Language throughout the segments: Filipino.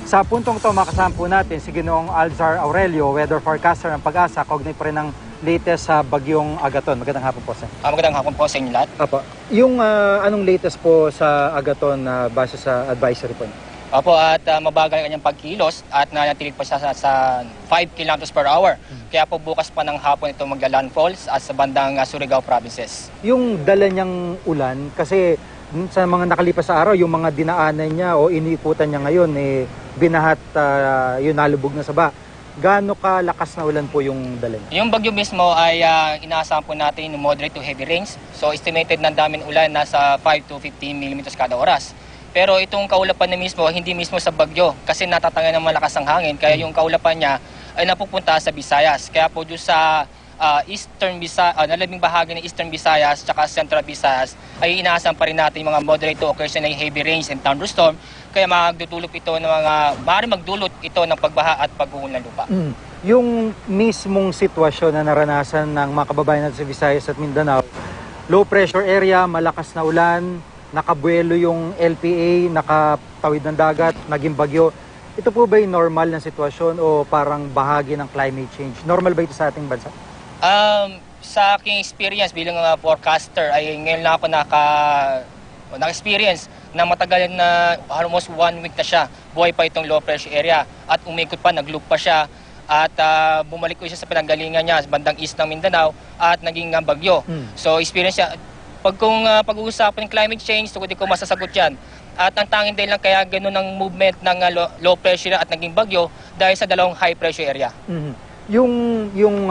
Sa puntong to, makasama po natin si Ginoong Alzar Aurelio, weather forecaster ng Pag-asa, kaugnay pa rin ng latest sa bagyong Agaton. Magandang hapon po, sir. Magandang hapon po sa inyo lahat. Apo. Yung anong latest po sa Agaton na base sa advisory po niyo? Opo, at mabagal ang kanyang pagkilos at nanatilig pa siya sa 5 km per hour. Kaya po bukas pa ng hapon ito magla-landfalls at sa bandang Surigao provinces. Yung dala niyang ulan, kasi sa mga nakalipas sa araw, yung mga dinaanan niya o iniikutan niya ngayon, binahat yung nalubog na saba. Gaano kalakas na ulan po yung dala niya? Yung bagyo mismo ay inaasahan po natin yung moderate to heavy rains. So estimated ng daming ulan nasa 5 to 15 mm kada oras. Pero itong kaulapan na mismo, hindi mismo sa bagyo kasi natatangay ng malakas ang hangin. Kaya yung kaulapan niya ay napupunta sa Visayas. Kaya po doon sa Eastern Visayas, nalabing bahagi ng Eastern Visayas at Central Visayas ay inaasahan pa rin natin yung mga moderate to occasional heavy rains and thunderstorm. Kaya magdudulot ito ng maaaring magdulot ito ng pagbaha at pagguhol ng lupa. Yung mismong sitwasyon na naranasan ng mga kababayan natin sa Visayas at Mindanao, low pressure area, malakas na ulan, nakabuelo yung LPA, nakatawid ng dagat, naging bagyo. Ito po ba yung normal na sitwasyon o parang bahagi ng climate change? Normal ba ito sa ating bansa? Sa aking experience bilang forecaster ay ngayon lang ako naka-experience na matagal na almost 1 week na siya. Buhay pa itong low pressure area at umikot pa, nag-loop pa siya at bumalik ko siya sa pinanggalingan niya sa bandang east ng Mindanao at naging bagyo. So experience siya. Kung pag-uusapan ng climate change, tungkol ko masasagot yan. At ang tanging dahil lang kaya gano'n ang movement ng low pressure at naging bagyo dahil sa dalawang high pressure area. Yung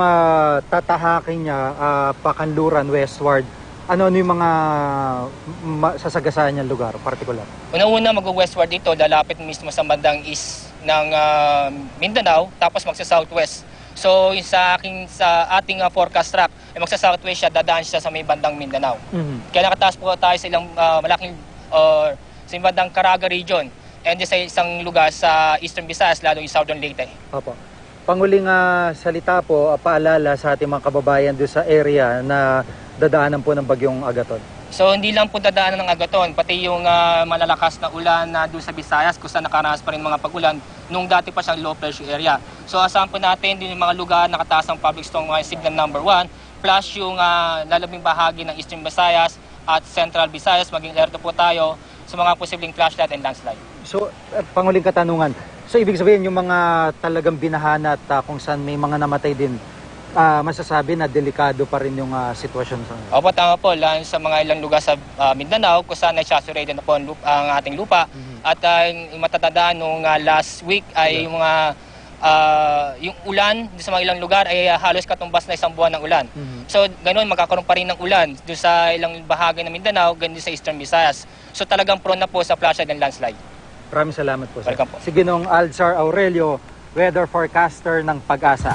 tatahakin niya, Pakanluran, westward, ano yung mga sasagasaan niyang lugar, particular? Una-una mag-westward dito, lalapit mismo sa bandang east ng Mindanao, tapos magsa-southwest. So sa ating forecast track, ay magsa-southwest siya, dadaan siya sa may bandang Mindanao. Kaya nakataas po tayo sa ilang malaking sa bandang Caraga region and sa isang lugar sa Eastern Visayas, lalo yung Southern Leyte. Opo. Panguling salita po, paalala sa ating mga kababayan doon sa area na dadaanan po ng bagyong Agaton. So hindi lang po dadaanan ng Agaton, pati yung malalakas na ulan na doon sa Visayas kung saan nakaranas pa rin mga pag-ulan nung dati pa siyang low pressure area. So asahan po natin din yung mga lugar nakataas ng public storm signal number 1 plus yung lalabing bahagi ng Eastern Visayas at Central Visayas. Maging alerto po tayo sa mga posibleng flash flood and landslide. So panguling katanungan, so ibig sabihin yung mga talagang binahan at kung saan may mga namatay din, masasabi na delikado pa rin yung sitwasyon sa ngayon? Opo, tama po. Sa mga ilang lugar sa Mindanao kung saan saturated na po ang ating lupa. At matatandaan nung last week ay yung mga yung ulan sa mga ilang lugar ay halos katumbas na 1 buwan ng ulan. So ganoon magkakaroon pa rin ng ulan doon sa ilang bahagi ng Mindanao, ganun sa Eastern Visayas. So talagang prone na po sa flash flood and landslide. Maraming salamat po, sir. Welcome po. Si Ginoong Alzar Aurelio, weather forecaster ng Pag-asa.